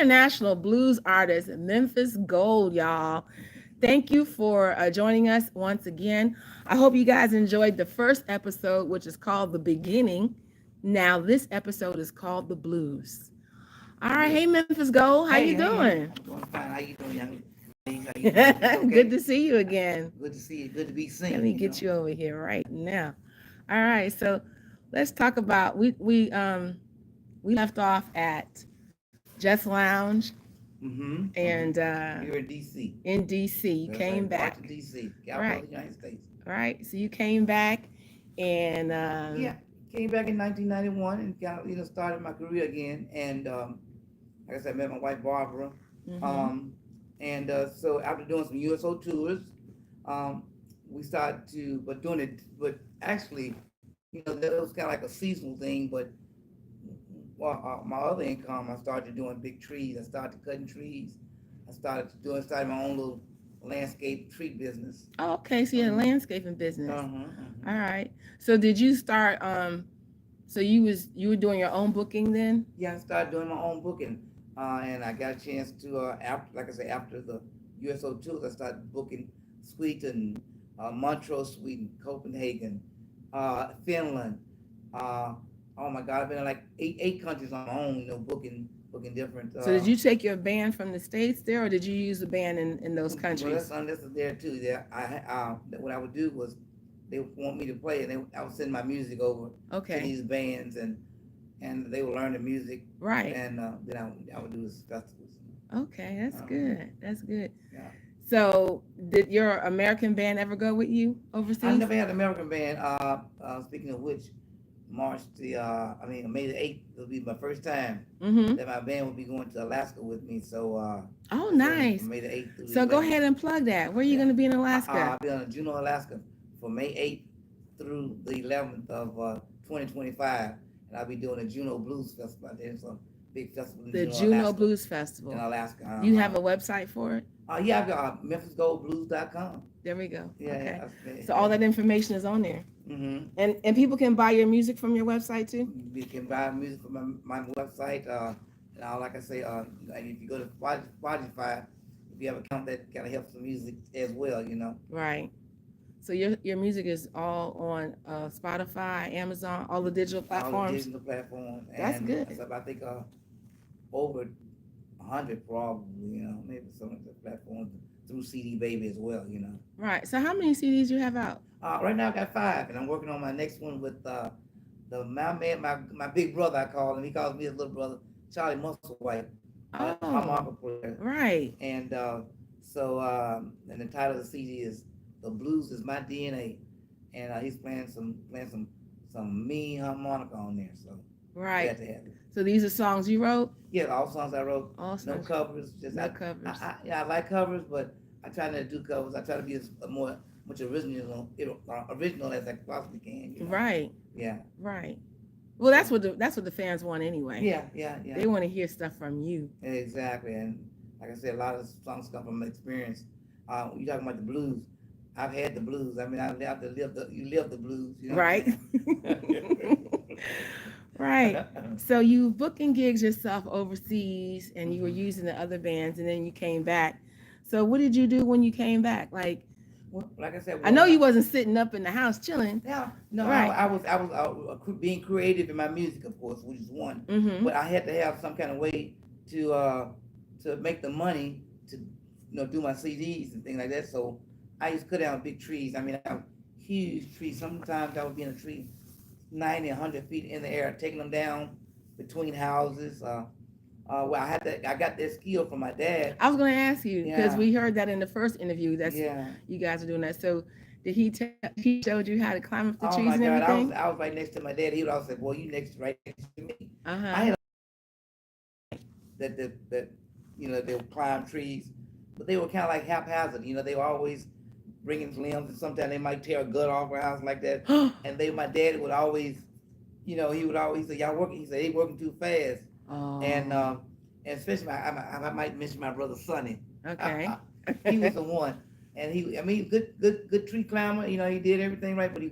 international blues artist, Memphis Gold, y'all. Thank you for joining us once again. I hope you guys enjoyed the first episode, which is called The Beginning. Now, this episode is called The Blues. All right. Yeah. Hey, Memphis Gold. How you Hey, doing? I'm doing fine. How you doing, young lady? How you doing? You Good okay? to see you again. Good to see you. Good to be Let me seen. get you over here right now. All right. So let's talk about we left off at Just Lounge and Here in D.C. in DC. You That's came right, back. Washington, D.C. Capital of Right. the United States. Right. So you came back and Yeah, came back in 1991 and started my career again. And like I said, I met my wife Barbara. mhm. Um, and so after doing some USO tours, um, we started to, but actually, that was kind of like a seasonal thing. But my other income, I started doing big trees. I started cutting trees. Started my own little landscape tree business. Oh, okay. So you had a Uh-huh. landscaping business. Uh-huh. All Uh-huh. right. So did you start so you were doing your own booking then? Yeah, I started doing my own booking, and I got a chance to after, like I say, after the USO tours, I started booking Sweden, Montreux, Sweden, Copenhagen, Finland. Uh, oh my God, I've been in like eight countries on my own, booking different. So did you take your band from the States there or did you use the band in those Well, countries? this is there too. There, what I would do was they would want me to play, and I would send my music over to Okay. these bands, and they would learn the music, Right. and then I would do this festivals. Okay, that's Um, good. That's good. yeah, So did your American band ever go with you I overseas? never had an American band. Speaking of which, May the 8th will be my first time Mm-hmm. that my band will be going to Alaska with me. So Oh, from nice. May the 8th through the So go 11th. ahead and plug that. Where are you Yeah. going to be in Alaska? I'll be on Juneau, Alaska from May 8th through the 11th of 2025. And I'll be doing a Juneau Blues Festival. There's a big festival in The Juneau, Juneau Alaska. Blues In Festival. Alaska. You have a website for it? Yeah, I've got MemphisGoldBlues.com. There we go. Yeah, Okay. yeah. So all that information is on there. Mm-hmm. And people can buy your music from your website too? You can buy music from my website. Like I say, if you go to Spotify, if you have an account, that kind of helps the music as well. Right. So your music is all on Spotify, Amazon, all the digital All the platforms. digital platforms. That's And good. I think over 100 probably, maybe some of the platforms through CD Baby as well. Right. So how many CDs you have out? Right now I got 5, and I'm working on my next one with my man, my big brother, I call him. He calls me his little brother, Charlie Musselwhite, Oh, harmonica player. right. And the title of the CD is "The Blues Is My DNA," and he's playing some mean harmonica on there. So Right. glad to have it. So these are songs you wrote? Yeah, all songs I wrote, All no songs. covers. Just No covers. I like covers, but I try not to do covers. I try to be as much original as I possibly can. Right. Yeah. Right. Well, that's what the fans want anyway. Yeah. They want to hear stuff from you. Exactly, and like I said, a lot of songs come from experience. You talking about the blues? I've had the blues. I mean, you live the blues. You know Right. what I'm saying? Right. So you booking gigs yourself overseas and you were Mhm. using the other bands and then you came back. So what did you do when you came back? Like Well, like I said, I know you wasn't sitting up in the house chilling. yeah, no, Right. being creative in my music, of course, which is one. Mm-hmm. But I had to have some kind of way to make the money to do my CDs and things like that. So I used to cut down big trees. I mean, I have huge trees. Sometimes I would be in a tree 90, 100 feet in the air, taking them down between houses. Well, I got that skill from my dad. I was going to ask you because Yeah, we heard that in the first interview. That's yeah. you guys are doing that. So did he showed you how to climb up the Oh trees my and God, everything? I was right next to my dad. He would always say, "Boy, you right next to me." Uh I huh. had that they would climb trees, but they were kind of like haphazard. They were always bringing limbs, and sometimes they might tear a gut off or something like that. And my dad would always, he would always say, "Y'all working?" He said, "They working too fast." And Oh. and especially I might mention my brother Sonny. Okay. He was the one, and he was good tree climber. He did everything right, but he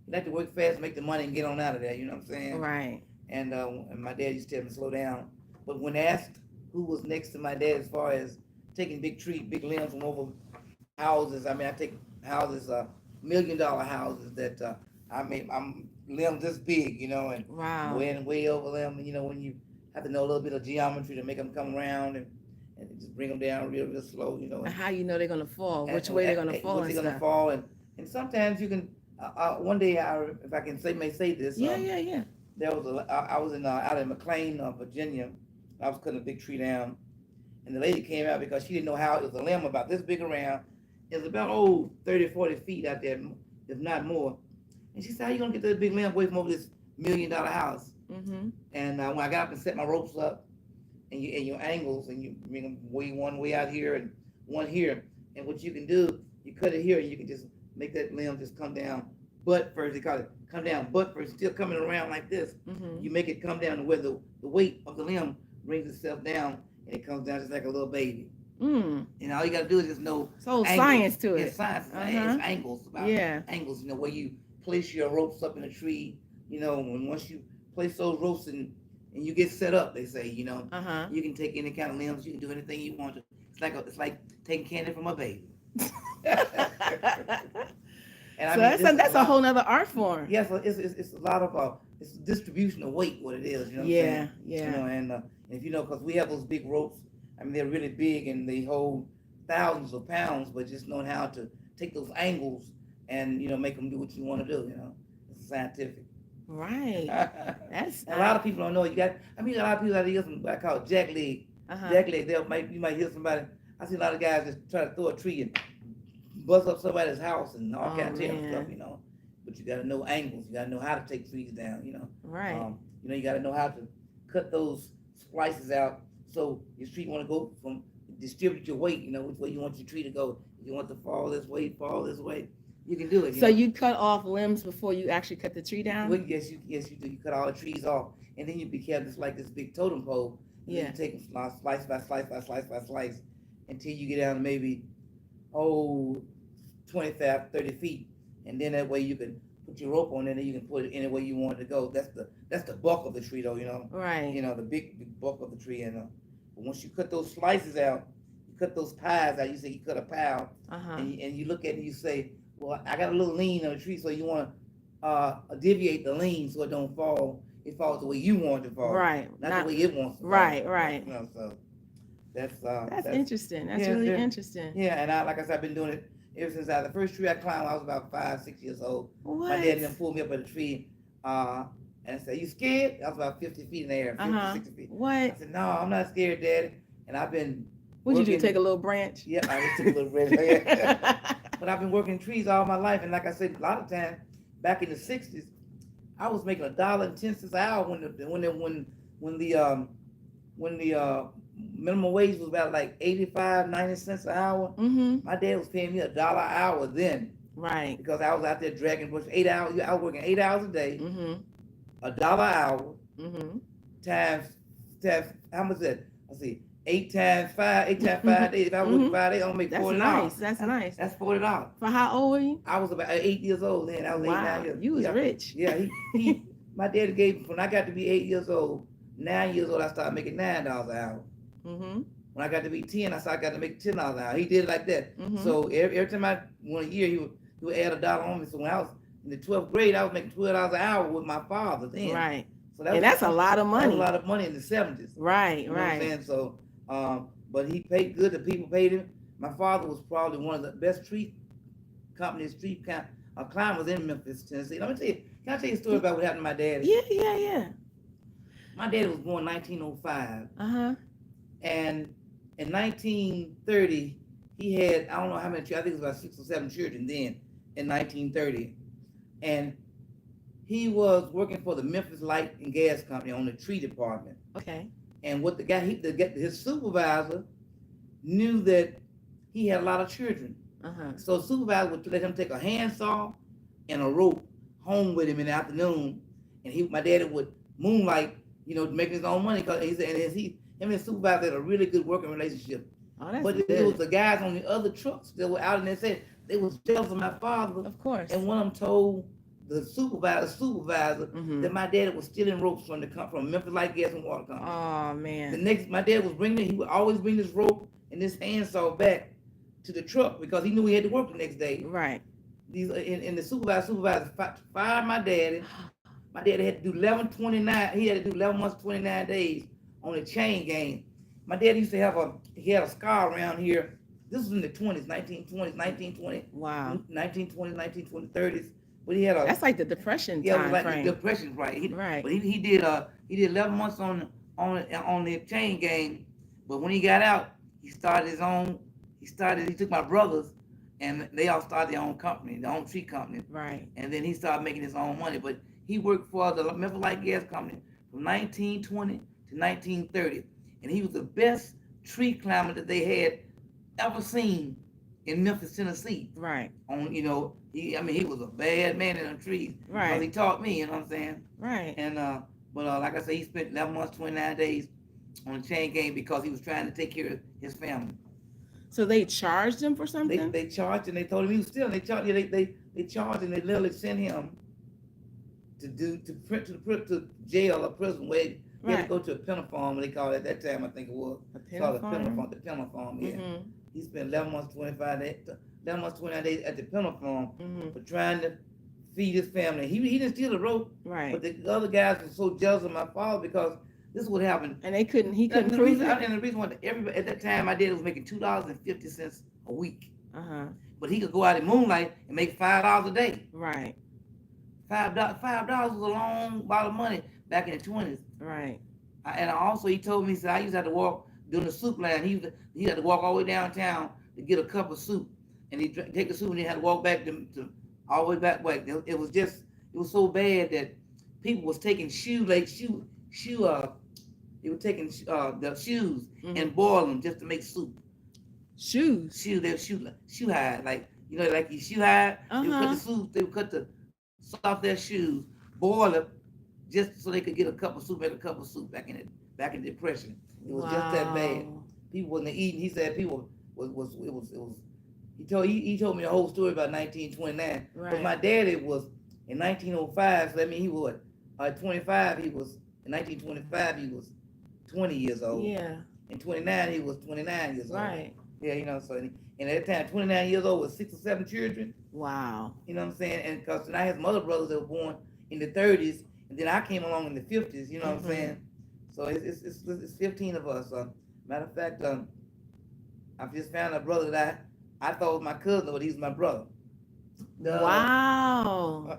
liked to work fast, make the money, and get on out of there. You know what I'm saying? Right. And my dad used to tell me to slow down. But when asked who was next to my dad as far as taking big limbs from over houses. I mean, I take houses, $1 million houses that I'm limbs this big, and Wow. way over them. When you have to know a little bit of geometry to make them come around and just bring them down real slow, And how you know they're gonna fall, and, which way they're gonna and fall which and they're gonna stuff. fall, and sometimes you can. One day, if I can may say this, Yeah. there was I was out in McLean, Virginia. I was cutting a big tree down, and the lady came out because she didn't know how it was a limb about this big around. It was about 30, 40 feet out there, if not more. And she said, "How you gonna get this big limb away from over this $1 million house?" Mm-hmm. And when I got up and set my ropes up, and your angles, and you bring them one way out here and one here, and what you can do, you cut it here, and you can just make that limb just come down butt first. They call it come down butt first, still coming around like this. Mm-hmm. You make it come down to where the weight of the limb brings itself down, and it comes down just like a little baby. And all you got to do is just know So angles. science to it. It's science. It's angles. About angles. Where you place your ropes up in a tree. Once you place those ropes and you get set up, they say, you can take any kind of limbs. You can do anything you want to. It's like taking candy from a baby. And so that's a whole nother art form. Yes, it's a lot of it's distribution of weight. What it is, Yeah. And if because we have those big ropes. I mean, they're really big and they hold thousands of pounds. But just knowing how to take those angles and make them do what you want to do. It's scientific. Right. That's a lot of people don't know. A lot of people that use what I call jack leg. Jack leg. You might hear somebody. I see a lot of guys just try to throw a tree and bust up somebody's house and all kinds of stuff, But you got to know angles. You got to know how to take trees down, Right. You got to know how to cut those splices out. So your tree want to go from distribute your weight, which way you want your tree to go. If you want to fall this way, you can do it. So you cut off limbs before you actually cut the tree down? Well, yes, you do. You cut all the trees off, and then you be careful, just like this big totem pole. And you take them slice by slice until you get down to maybe 25, 30 feet, and then that way you can put your rope on it, and you can put it any way you want it to go. That's the bulk of the tree, though. Right. The big bulk of the tree, but once you cut those slices out, you cut those pies out. You say you cut a pie, and you look at it and you say, well, I got a little lean on the tree, so you want to deviate the lean so it don't fall. It falls the way you want it to fall, right? Not the way it wants to fall. Right. So that's interesting. That's really interesting. Yeah, and like I said, I've been doing it ever since the first tree I climbed. I was about 5, 6 years old. What? My daddy then pulled me up at a tree, and said, "You scared?" I was about 50 feet in the air, 50, 60 feet. What? I said, "No, I'm not scared, Daddy." And I've been. What'd you do? Take a little branch? Yeah, I just took a little branch. But I've been working trees all my life, and like I said, a lot of times back in the '60s, I was making $1.10 an hour when the minimum wage was about like 85, 90 cents an hour. Mm-hmm. My dad was paying me $1 an hour then. Right. Because I was out there dragging bush 8 hours. I was working 8 hours a day. Mm-hmm. $1 an hour. Mm-hmm. Times how much is that? Let's see. 8 times 5 days. If I was working 5 days, I'm gonna make $40. Nice. That's nice. That's $40. For how old were you? I was about 8 years old then. I was 8, 9 years. You was rich. Yeah, he my daddy gave when I got to be 8 years old, 9 years old, I started making $9 an hour. Mm-hmm. When I got to be 10, I got to make $10 an hour. He did it like that. Mm-hmm. So every time I won a year, he would add $1 on me. So when I was in the 12th grade, I was making $12 an hour with my father then. Right. So that's a lot of money. That was a lot of money in the 70s. Right, you know what I'm saying? So, but he paid good. The people paid him. My father was probably one of the best tree climbers in Memphis, Tennessee. Let me tell you. Can I tell you a story about what happened to my daddy? Yeah. My daddy was born in 1905. Uh-huh. And in 1930, he had, I don't know how many children, I think it was about 6 or 7 children then in 1930. And he was working for the Memphis Light and Gas Company on the tree department. Okay. And what his supervisor knew that he had a lot of children. Uh-huh. So the supervisor would let him take a handsaw and a rope home with him in the afternoon. And my daddy would moonlight, making his own money. Because him and his supervisor had a really good working relationship. Oh, that's but good. it was the guys on the other trucks that were out and they said they was jealous of my father. Of course. And one of them told the supervisor that my daddy was stealing ropes from Memphis Light Gas and Water Company. Oh The man. next, my dad was he would always bring this rope and this handsaw back to the truck because he knew he had to work the next day. Right. These and the supervisor fired my daddy. My daddy had to do 11/29. He had to do 11 months 29 days on a chain gang. My dad used to he had a scar around here. This was in the 20s, 1920s, 1920, Wow. 1920s, 1920, 30s. But he had a That's like the Depression yeah, it was time like frame. the depression, right? Right. But he did 11 months on the chain gang. But when he got out, he started his own. He took my brothers, and they all started their own company, their own tree company. Right. And then he started making his own money. But he worked for the Memphis Light Gas Company from 1920 to 1930, and he was the best tree climber that they had ever seen in Memphis, Tennessee. Right. He was a bad man in the trees. Right. Because he taught me, you know what I'm saying? Right. And but like I said, he spent 11 months, 29 days on the chain gang because he was trying to take care of his family. So they charged him for something? They charged and they told him he was stealing. They charged they charged and they literally sent him to jail or prison where he had to go to a penal farm, they called it at that time, I think it was. A penal farm? The penal farm, yeah. Mm-hmm. He spent 11 months, 29 days at the penal farm for trying to feed his family. He didn't steal the rope, Right. but the other guys were so jealous of my father because this is what happened. And he couldn't And prove it? and the reason why everybody at that time, my dad was making $2.50 a week. Uh-huh. But he could go out in moonlight and make $5 a day. Right. $5 was a long lot of money back in the 20s. Right. And also he told me, he said, I used to have to walk during the soup line. He had to walk all the way downtown to get a cup of soup. And he'd take the soup and he had to walk back to all the way back. It was so bad that people was taking they were taking the shoes and boiling them just to make soup. Shoes? They were shoe hide, like you shoe hide. They would cut the salt off their shoes, boil it, just so they could get a cup of soup, make a cup of soup back in the Depression. It was just that bad. People wasn't eating. He said people was. He told me the whole story about 1929. Right. But my daddy was in 1905. So that means he was 25. He was in 1925. He was 20 years old. Yeah. In 29, he was 29 years old. Right. Yeah, so and at that time, 29 years old with 6 or 7 children. Wow. You know what I'm saying? And because I had some other brothers that were born in the 30s, and then I came along in the 50s. You know what I'm saying? So it's 15 of us. Matter of fact, I've just found a brother that I thought was my cousin, but he's my brother. Wow.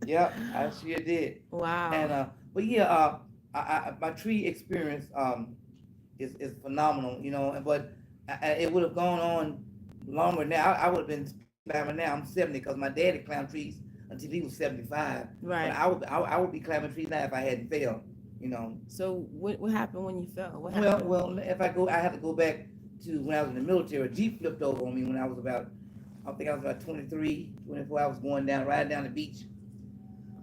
Yeah, I sure did. Wow. And but yeah, my tree experience is phenomenal, but it would have gone on longer. Now I would have been climbing. Now I'm 70 because my daddy climbed trees until he was 75. Right. But I would be climbing trees now if I hadn't failed. So what happened when you fell? What happened? Well, if I have to go back to when I was in the military. A Jeep flipped over on me when I was about 23, 24. I was riding down the beach,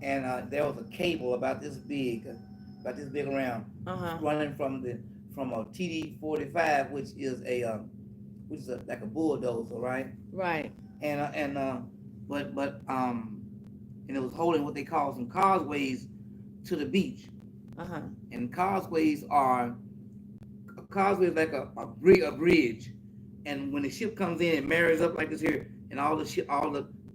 and there was a cable about this big around, running from a TD-45, which is like a bulldozer, right? Right. And it was holding what they call some causeways to the beach. And causeways like a bridge, and when the ship comes in, it marries up like this here, and all the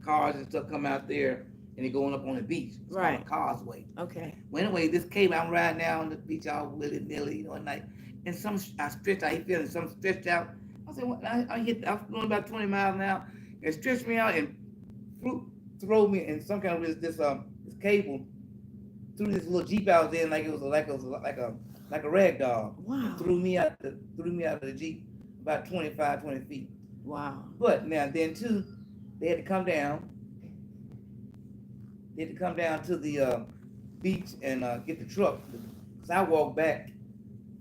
cars and stuff come out there, and they're going up on the beach. It's called a causeway. Okay. Well, anyway, this cable, I'm riding down the beach all willy-nilly, at night, and I stretched out. He feeling some stretched out. I said, well, I was going about 20 miles an hour. It stretched me out and throw me in some kind of this cable through this little Jeep I was in, like a rag doll. Wow. Threw me out of the Jeep about 20 feet. Wow. But now then too, they had to come down. They had to come down to the beach and get the truck. Cause I walked back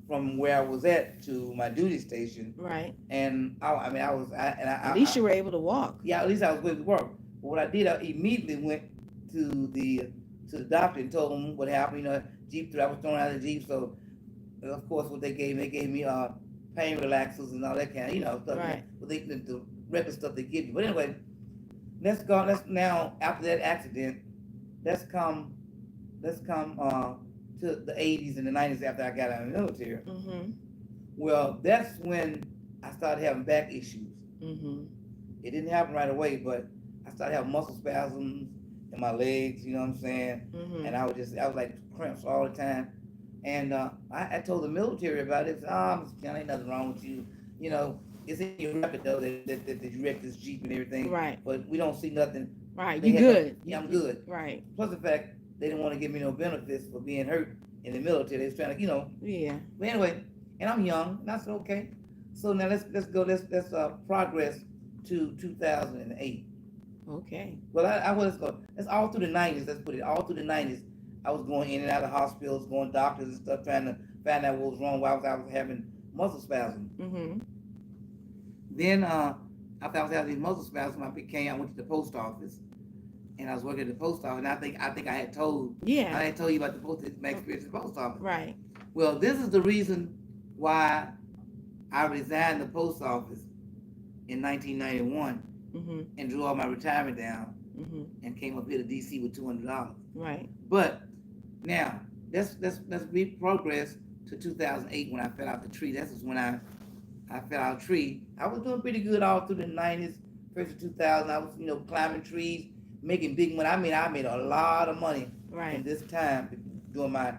from where I was at to my duty station. Right. And at least you were able to walk. Yeah, at least I was able to work. But what I did, I immediately went to the doctor and told him what happened. Jeep, I was thrown out of the Jeep. So, of course, what they gave me pain relaxers and all that kind of, stuff. Right. But the regular stuff they give you. But anyway, let's go. Let's now after that accident, let's come. Let's come to the 80s and the 90s after I got out of the military. Mm-hmm. Well, that's when I started having back issues. Mm-hmm. It didn't happen right away, but I started having muscle spasms in my legs. You know what I'm saying? Mm-hmm. And I was like cramps all the time. And I told the military about it. Ain't nothing wrong with you. You know, it's in your record though that you wrecked this Jeep and everything. Right. But we don't see nothing. Right. You good? Yeah, I'm good. Right. Plus the fact they didn't want to give me no benefits for being hurt in the military. They was trying to, you know. Yeah. But anyway, and I'm young, and I said okay. So now let's go. Let's progress to 2008. Okay. Well, I was going. That's all through the 90s. Let's put it all through the 90s. I was going in and out of hospitals, going to doctors and stuff, trying to find out what was wrong. Why I was having muscle spasms. Mm-hmm. Then after I was having these muscle spasms, I went to the post office, and I was working at the post office. And I think I had told you about my experience at the post office. Right. Well, this is the reason why I resigned the post office in 1991 Mm-hmm. and drew all my retirement down Mm-hmm. and came up here to DC with $200. Right. But now let's progress to 2008 when I fell out the tree. That's when I fell out the tree. I was doing pretty good all through the 90s, first of 2000. I was climbing trees, making big money. I made a lot of money Right. in this time doing my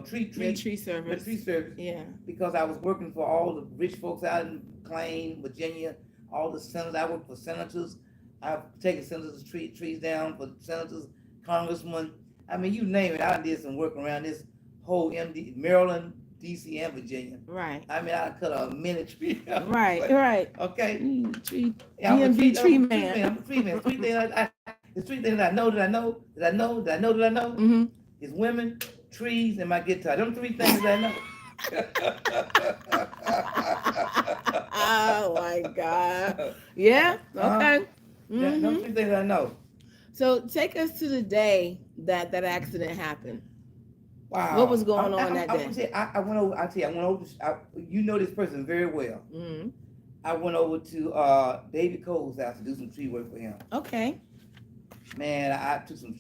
tree service. The tree service. Yeah. Because I was working for all the rich folks out in McLean, Virginia, all the senators. I worked for senators. I've taken senators' trees down for senators, congressmen. I mean, you name it. I did some work around this whole Maryland, DC, and Virginia. Right. I mean, I cut a mini tree. Right. Right. Okay. Tree. Yeah, I'm a tree man. I'm a tree man. It's three things that I know that I know that I know that I know that I know. Mm-hmm. Is women, trees, and my guitar. Them three things that I know. Oh my God. Yeah. Okay. Yeah, Mm-hmm. those three things I know. So take us to the day that accident happened. Wow. What was going on that day? I went over. You know this person very well. Mm-hmm. I went over to David Cole's house to do some tree work for him. Okay. Man, I took some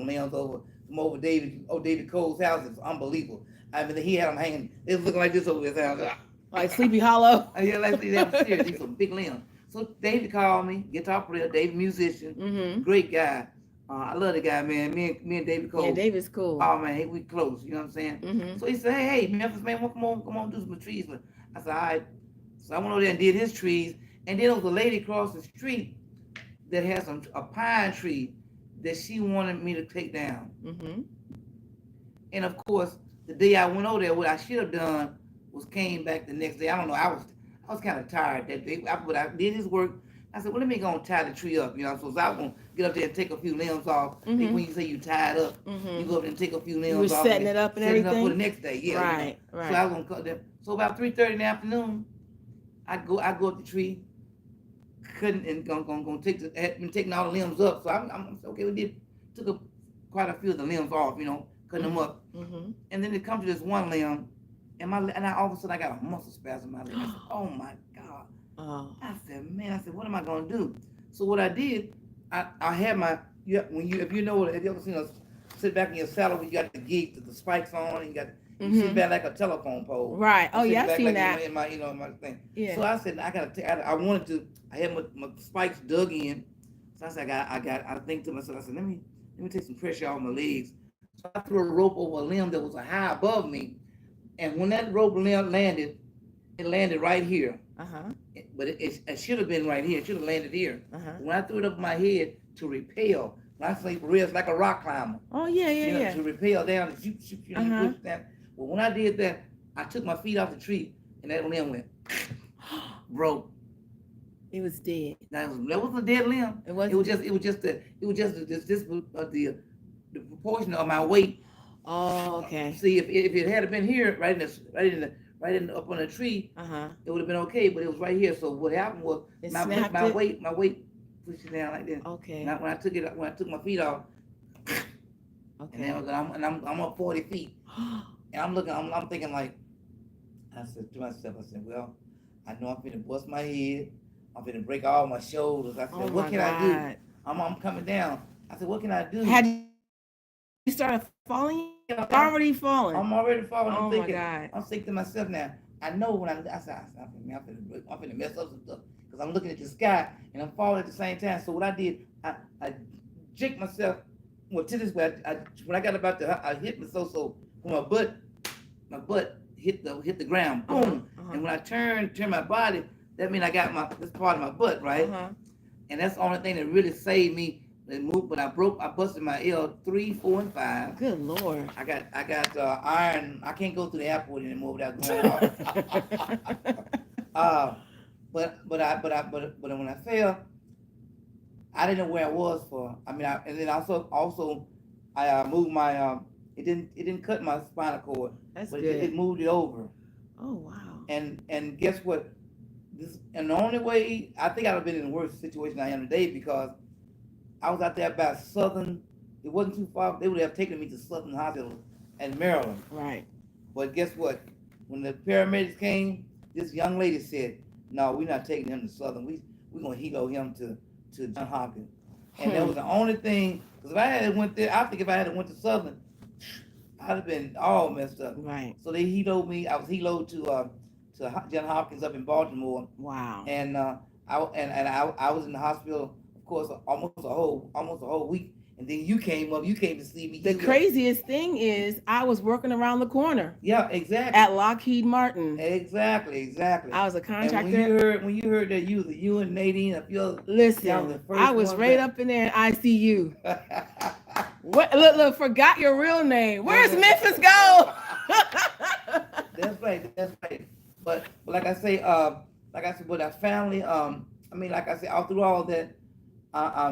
limbs over David Cole's house. It's unbelievable. I mean, he had them hanging. It was looking like this over his house. Like Sleepy Hollow. Yeah, like that was serious. These some big limbs. So David called me, guitar player, David musician, Mm-hmm. great guy. I love the guy, man. Me and David Cole. Yeah, David's cool. Oh man, we close. You know what I'm saying? Mm-hmm. So he said, hey, Memphis man, come on, do some trees. I said, all right. So I went over there and did his trees, and then there was a lady across the street that has a pine tree that she wanted me to take down. Mm-hmm. And of course, the day I went over there, what I should have done was came back the next day. I don't know. I was kind of tired that day, but I did his work. I said, well, let me go and tie the tree up. So I was going to get up there and take a few limbs off. Mm-hmm. Like when you say you tied up, Mm-hmm. you go up there and take a few limbs You were off. setting it up and everything? Setting up for the next day, yeah. Right, right. So I was going to cut them. So about 3:30 in the afternoon, I go up the tree, couldn't, and gonna take had been taking all the limbs up. So I'm okay, took quite a few of the limbs off, cutting them up. Mm-hmm. And then it comes to this one limb, and all of a sudden I got a muscle spasm in my leg. I said, oh my God. Oh. I said, what am I gonna do? So what I did, I had my, if you ever seen us sit back in your saddle when you got the gig, the spikes on, and you got you sit back like a telephone pole. Right. Oh yeah, I've seen like that. in my thing. Yeah. So I said, I had my spikes dug in. So I said, I think to myself, I said, let me take some pressure off my legs. So I threw a rope over a limb that was high above me. And when that rope limb landed, it landed right here. Uh-huh. But it should have been right here. It should have landed here. Uh-huh. When I threw it up my head to repel, when I say for real, it's like a rock climber. Oh yeah. To repel down and shoot, you push down. Well, when I did that, I took my feet off the tree and that limb went broke. It was dead. That wasn't a dead limb. It was just the proportion of my weight. Oh, okay. See, if it had been here, right up on the tree, it would have been okay. But it was right here. So what happened was my weight pushed it down like this. Okay. Now when I took my feet off, okay. And I'm up 40 feet, and I'm thinking like, I said to myself, well, I know I'm finna bust my head. I'm finna break all my shoulders. I said, what can I do? I'm coming down. I said, what can I do? Had you started falling yet? Already Yeah, falling. I'm already Oh falling. my God. I'm thinking to myself now. I know when I said, I'm finna mess up some stuff because I'm looking at the sky and I'm falling at the same time. So what I did, I jigged myself. Well, to this way, when I got about to, I hit me so when my butt hit the ground, Uh-huh. boom. Uh-huh. And when I turn my body, that means I got this part of my butt right, Uh-huh. and that's the only thing that really saved me. The move, but I busted my L 3, 4, and 5. Good Lord. I got iron. I can't go to the airport anymore without going out. uh, but when I fell, I didn't know where I was for. I mean, and then also I moved my it didn't cut my spinal cord, That's but good. it moved it over. Oh wow. And guess what? And the only way I think I'd have been in a worse situation I am today because I was out there by Southern. It wasn't too far. They would have taken me to Southern Hospital in Maryland. Right. But guess what? When the paramedics came, this young lady said, "No, we're not taking him to Southern. We're gonna helo him to John Hopkins." And that was the only thing. Because if I had went there, I think if I had went to Southern, I'd have been all messed up. Right. So they heloed me. I was heloed to John Hopkins up in Baltimore, Wow. and I was in the hospital, of course, almost a whole week. And then you came up. You came to see me. The craziest thing is I was working around the corner Yeah, exactly. at Lockheed Martin. Exactly. I was a And contractor. when you heard that you and Nadine, a few other, y'all Listen, the first I was ones right that- up in there in ICU. What? Look, forgot your real name. Where's Memphis go? That's right. That's right. But like I said, with our family, I mean, like I said, all through all that, I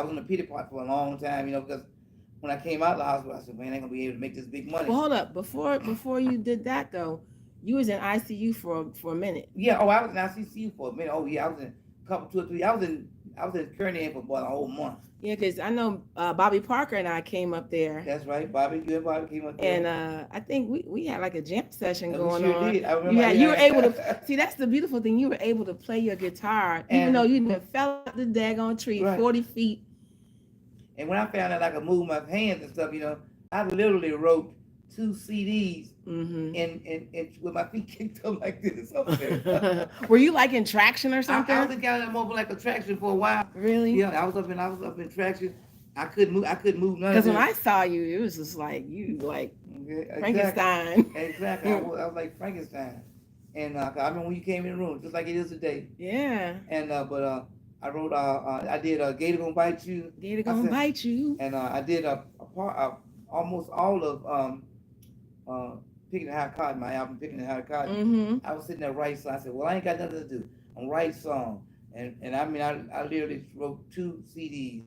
was in a pity pot for a long time, because when I came out of the hospital, I said, man, I ain't gonna be able to make this big money. Well, hold up. Before you did that though, you was in ICU for a minute. Yeah. Oh, I was in ICU for a minute. Oh, yeah. I was in a couple, 2 or 3. I was in Kearney for about a whole month. Yeah, because I know Bobby Parker and I came up there. That's right. Bobby, you and Bobby came up there. And I think we had like a jam session We going sure on. did. I remember. You were able to see. That's the beautiful thing. You were able to play your guitar, even And- though you didn't fell out the daggone tree, Right. 40 feet. And when I found out I could move my hands and stuff, I literally wrote 2 CDs Mm-hmm. and with my feet kicked up like this up there. Were you like in traction or I something? was in California mobile like a traction for a while. Really? Yeah, I was up in traction. I couldn't move none Because of when it. I saw you, it was just like you like Yeah, Frankenstein. Exactly. I was like Frankenstein. And I remember when you came in the room, just like it is today. Yeah. And but I wrote I did Gator Gonna Bite You. Gator gonna bite you. And I did a part almost all of Picking the Hot Cotton, my album Picking the Hot Cotton. Mm-hmm. I was sitting there writing songs. I said, well, I ain't got nothing to do. I'm writing songs. And I mean, I literally wrote 2 CDs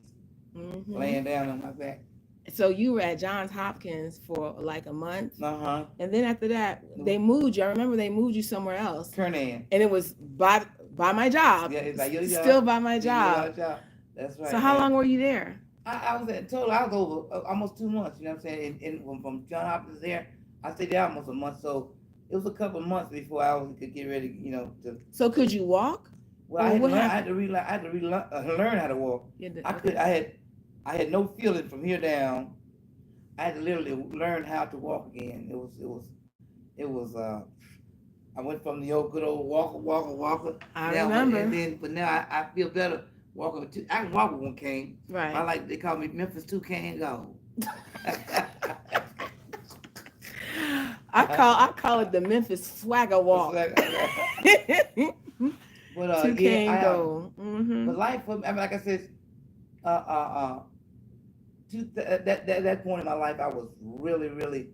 Mm-hmm. laying down on my back. So you were at Johns Hopkins for like a month, Uh-huh. and then after that, they moved you. I remember they moved you somewhere else, Kernan. and it was by my job. Yeah, it's like your job. Still by my Yeah, job. your job. That's right. So how And long were you there? I was at total. I was over almost 2 months. You know what I'm saying? And from John Hopkins there, I stayed there almost a month. So it was a couple of months before could get ready. To. So could you walk? Well, Or I had, what to learn, I happened? had to learn how to walk. You did- I had no feeling from here down. I had to literally learn how to walk again. It was. I went from the old good old walker. I now, remember. But now I feel better walking. I can walk with one cane. Right. They call me Memphis 2 Cane Go. I call it the Memphis swagger walk. But 2 cane yeah, go. Mm-hmm. But life, I mean, like I said, to that point in my life, I was really,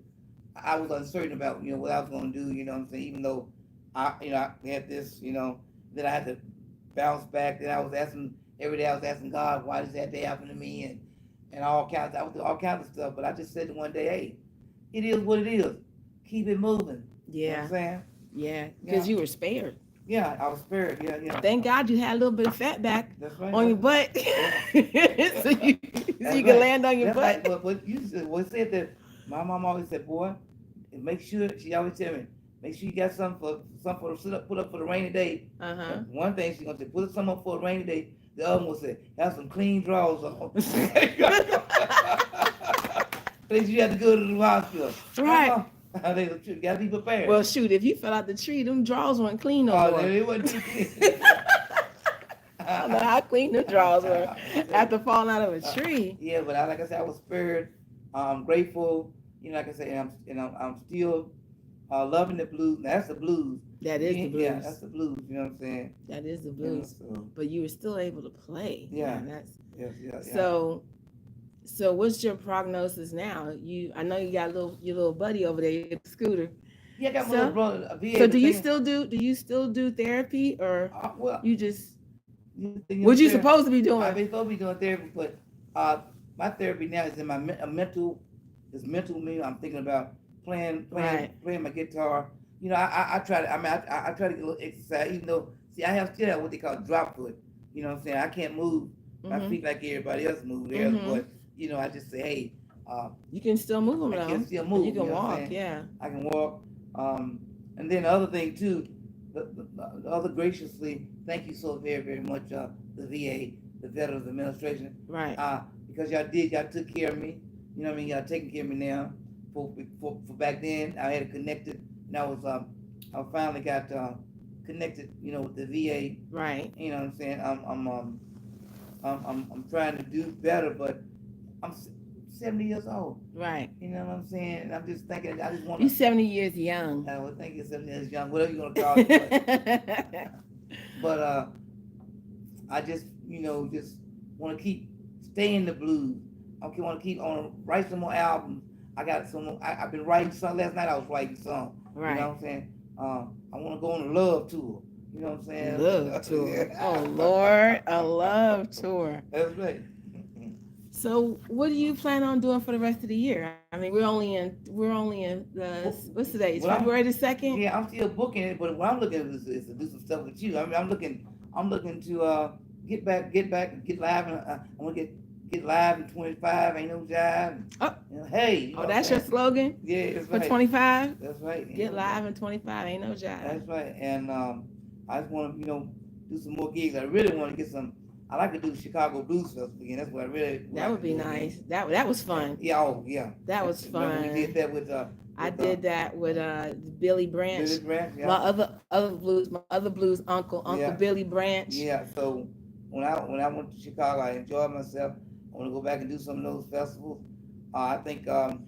I was uncertain about what I was going to do. You know what I'm saying? Even though I had this, then I had to bounce back. Then I was asking every day. I was asking God, why does that day happen to me? And all kinds. I would do all kinds of stuff. But I just said one day, hey, it is what it is. Keep it moving. Yeah. You know what I'm saying? Yeah. Because you were spared. Yeah, I was spared. Yeah. Thank God you had a little bit of fat back That's right. on your butt, so you That's can land on your That's butt. right. But you said that my mom always said, boy, make sure, she always tell me, make sure you got something for put up for the rainy day. Uh-huh. One thing she gonna say, put some up for a rainy day. the other one said, have some clean drawers on. Because you have to go to the hospital. Right. They got to be prepared. Well, shoot, if you fell out the tree, them drawers weren't clean no Oh, more. they wasn't too clean. I don't know how clean the drawers were after falling out of a tree. Yeah, but like I said, I was spared. I'm grateful. You know, like I said, I'm still loving the blues. Now, that's the blues. That is the blues. Yeah, that's the blues. You know what I'm saying? That is the You know, blues. so, But you were still able to play. Yeah. Man, that's yeah. so what's your prognosis now? I know you got your little buddy over there, your scooter. Yeah, I got my So- little brother. So do you still do therapy, or Well, you just you what you therapy- supposed to be I've doing? been supposed to be doing therapy, but my therapy now is in my mental. It's mental me. I'm thinking about playing my guitar. You know, I try to. I mean, I try to get a little exercise, even though still have what they call drop foot. You know what I'm saying? I can't move my Mhm. feet like everybody else move theirs, Mhm. but you know, I just say, hey, You can still move them I though. can still move. You can know what I'm walk, saying? yeah. I can walk. And then the other thing too, the other graciously, thank you so very, very much, the VA, the Veterans Administration, Right. because y'all took care of me. You know what I mean? Y'all taking care of me now. For back then, I had it connected, and I finally got connected. You know, with the VA. Right. You know what I'm saying? I'm trying to do better, but I'm 70 years old. Right. You know what I'm saying? And I'm just thinking, I just want You to. 70 years young. I would think it's 70 years young, whatever you're gonna call it. But I just, just want to keep staying the blues. I want to keep on write some more albums. I got some. I've been writing some. Last night I was writing some. Right. You know what I'm saying? I want to go on a love tour. You know what I'm saying? Love tour. Yeah. Oh Lord, a love tour. That's right. So, what do you plan on doing for the rest of the year? I mean, we're only in the what's today? It's Well, February the 2nd. Yeah, I'm still booking it, but what I'm looking at is to do some stuff with you. I mean, I'm looking to get live. And I want to get live in 25. Ain't no jive. Oh. Hey. You know Oh, that's what I'm your slogan saying? Yeah, that's for right. 25. That's right. Get live in 25. Ain't no job. That's right. And I just want to do some more gigs. I really want to get some. I like to do Chicago Blues Festival again. That's what I really. That would be nice. That was fun. Yeah. Oh, yeah. That was Remember fun. we did that with. I did that with Billy Branch. Billy Branch. Yeah. My other blues uncle Yeah. Billy Branch. Yeah. So when I went to Chicago, I enjoyed myself. I want to go back and do some of those festivals. I think.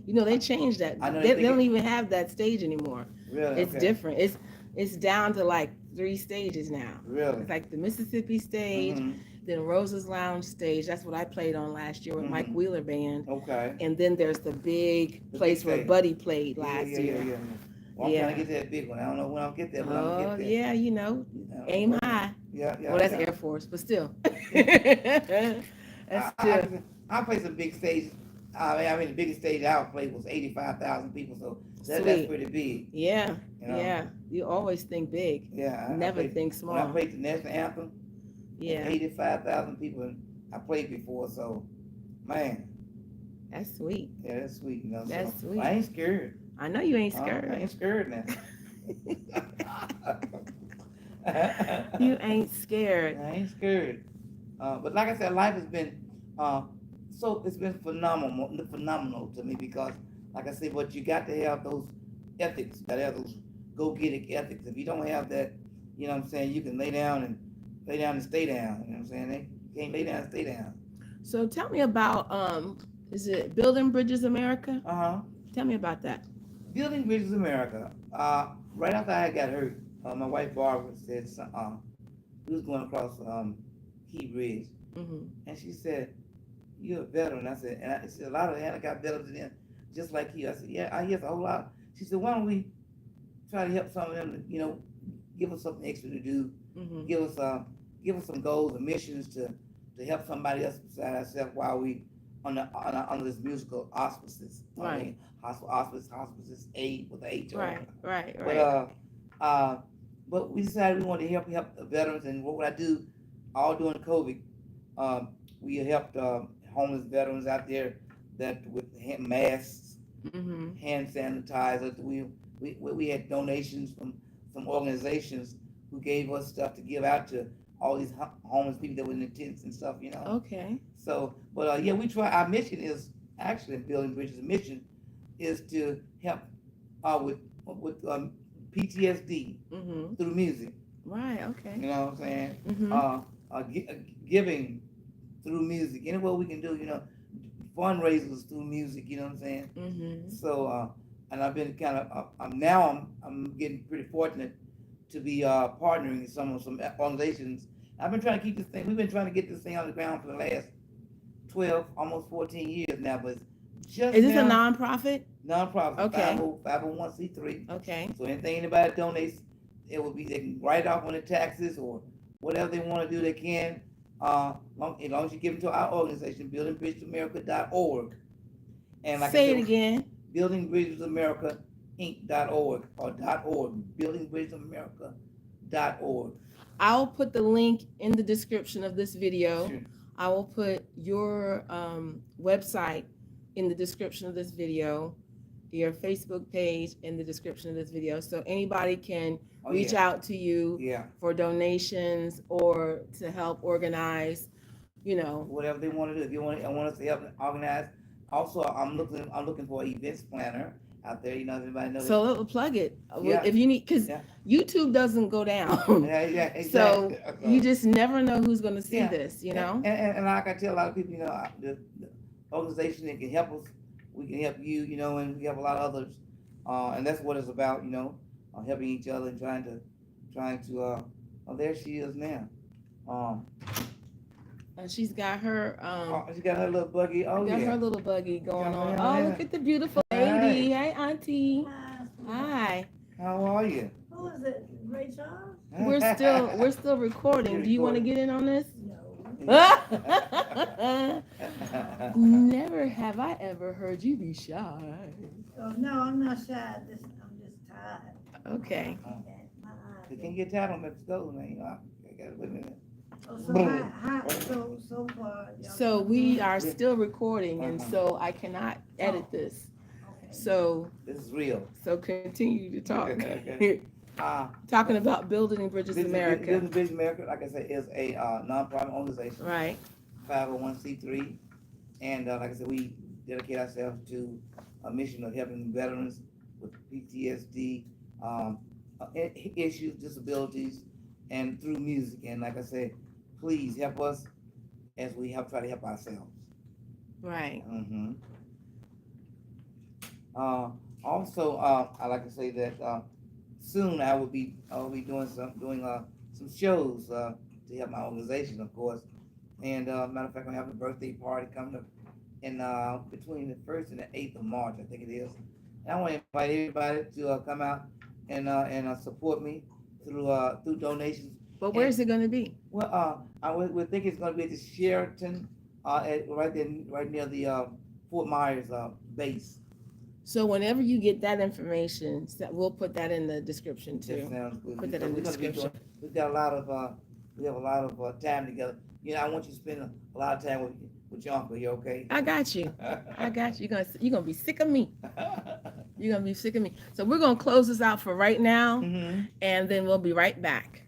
They changed that. I know They don't even have that stage anymore. Really. It's okay. different. It's down to like 3 stages now. Really. It's like the Mississippi stage, Mhm. then Rose's Lounge stage. That's what I played on last year with Mike Mhm. Wheeler Band. Okay. And then there's the big The place big where stage. Buddy played last year. Yeah. Well, I'm Yeah. trying to get that big one. I don't know when I'll get there, but I'm Oh gonna get there. yeah, aim high. Yeah. Well, that's yeah. Air Force, but still. That's I still. played some big stage. I mean, the biggest stage I played was 85,000 people, so that's Sweet. pretty big. Yeah, You know? yeah. You always think big. Yeah. Never played, think When I small. played the national anthem, Yeah, 85,000 people, and I played before, so man, that's sweet. yeah, that's sweet. That's so, sweet. I ain't scared. I know you ain't I scared. ain't scared now. You ain't scared. I ain't scared. But like I said, life has been it's been phenomenal to me because, like I said, but you got to have those ethics, got to have those go-getter ethics. If you don't have that, you know what I'm saying, you can lay down and stay down. You know what I'm saying? You can't lay down and stay down. So tell me about is it Building Bridges America? Tell me about that. Building Bridges America. Right after I got hurt, my wife Barbara said, we was going across Key Bridge, Mm-hmm. and she said, "You're a veteran." I said, I said, a lot of the handicapped veterans in there, just like you. I said, yeah, I hear a whole lot. She said, why don't we try to help some of them, give us something extra to do, Mm-hmm. give us some goals and missions to help somebody else beside ourselves while we under this musical auspices. Right. I mean, hospices, aid with the H. Right. But we decided we wanted to help the veterans, and what would I do? All during COVID, we helped homeless veterans out there that with masks, Mm-hmm. hand sanitizer. We had donations from some organizations who gave us stuff to give out to all these homeless people that were in the tents and stuff, you know. Okay. So, but yeah, we try. Our mission is actually building bridges. The mission is to help with PTSD Mm-hmm. through music. Right. Okay. You know what I'm saying? Mm-hmm. Giving through music. Any way we can do, you know, fundraisers through music. You know what I'm saying? Mm-hmm. So, and I've been kind of, I'm getting pretty fortunate to be partnering with some organizations. I've been trying to keep this thing. We've been trying to get this thing on the ground for the last 12, almost 14 years now. But just Is this a now, nonprofit? nonprofit, Okay. 501c3. Okay. So anything anybody donates, it will be, they can write off on the taxes or whatever they want to do, they can. As long as you give them to our organization, buildingbridgesamerica.org. And like Say I it said, again. buildingbridgesamerica.inc.org or .org, buildingbridgesamerica.org. I'll put the link in the description of this video. Sure. I will put your website in the description of this video, your Facebook page in the description of this video, so anybody can reach out to you for donations or to help organize, you know, whatever they want to do. If you want, I want us to help organize. Also, I'm looking for an events planner out there. You know, if anybody knows. So plug it Yeah. if you need, because Yeah. YouTube doesn't go down. Yeah, exactly. So you just never know who's going to see this, you know. And like I tell a lot of people, you know, the organization that can help us, we can help you, you know, and we have a lot of others, and that's what it's about, you know, helping each other and trying to, oh, there she is now. And she's got her She got her little buggy. Oh, got yeah. her little buggy going on. Yeah. Oh, look at the beautiful lady. Hey, Auntie. Hi. How are you? Who is it? Rachel? We're still recording. Do you want to get in on this? No. Never have I ever heard you be shy. Oh, no, I'm not shy. I'm just tired. Okay. My eyes. You can't get tired on Memphis Gold, man. You know, I got to wait a minute. Oh, so far. y'all- So we are still recording, and so I cannot edit this. Okay. So This is real. continue to talk. Okay. Talking about Building Bridges America. Building Bridges America, like I said, is a nonprofit organization, Right. 501c3, and like I said, we dedicate ourselves to a mission of helping veterans with PTSD issues, disabilities, and through music. And like I said, please help us as we try to help ourselves. Right. Mm-hmm. Also, I like to say that soon I will be doing some shows to help my organization, of course. And matter of fact, I'm having a birthday party coming up in between the 1st and the 8th of March, I think it is. And I want to invite everybody to come out and support me through donations. But where's it going to be? Well, we think it's going to be at the Sheraton, right near the Fort Myers base. So whenever you get that information, we'll put that in the description That too. sounds good. Put that in the description. We've got a lot of time together. You know, I want you to spend a lot of time with your uncle. You okay? I got you. I got you. You're gonna be sick of me. You're gonna be sick of me. So we're gonna close this out for right now, Mm-hmm. and then we'll be right back.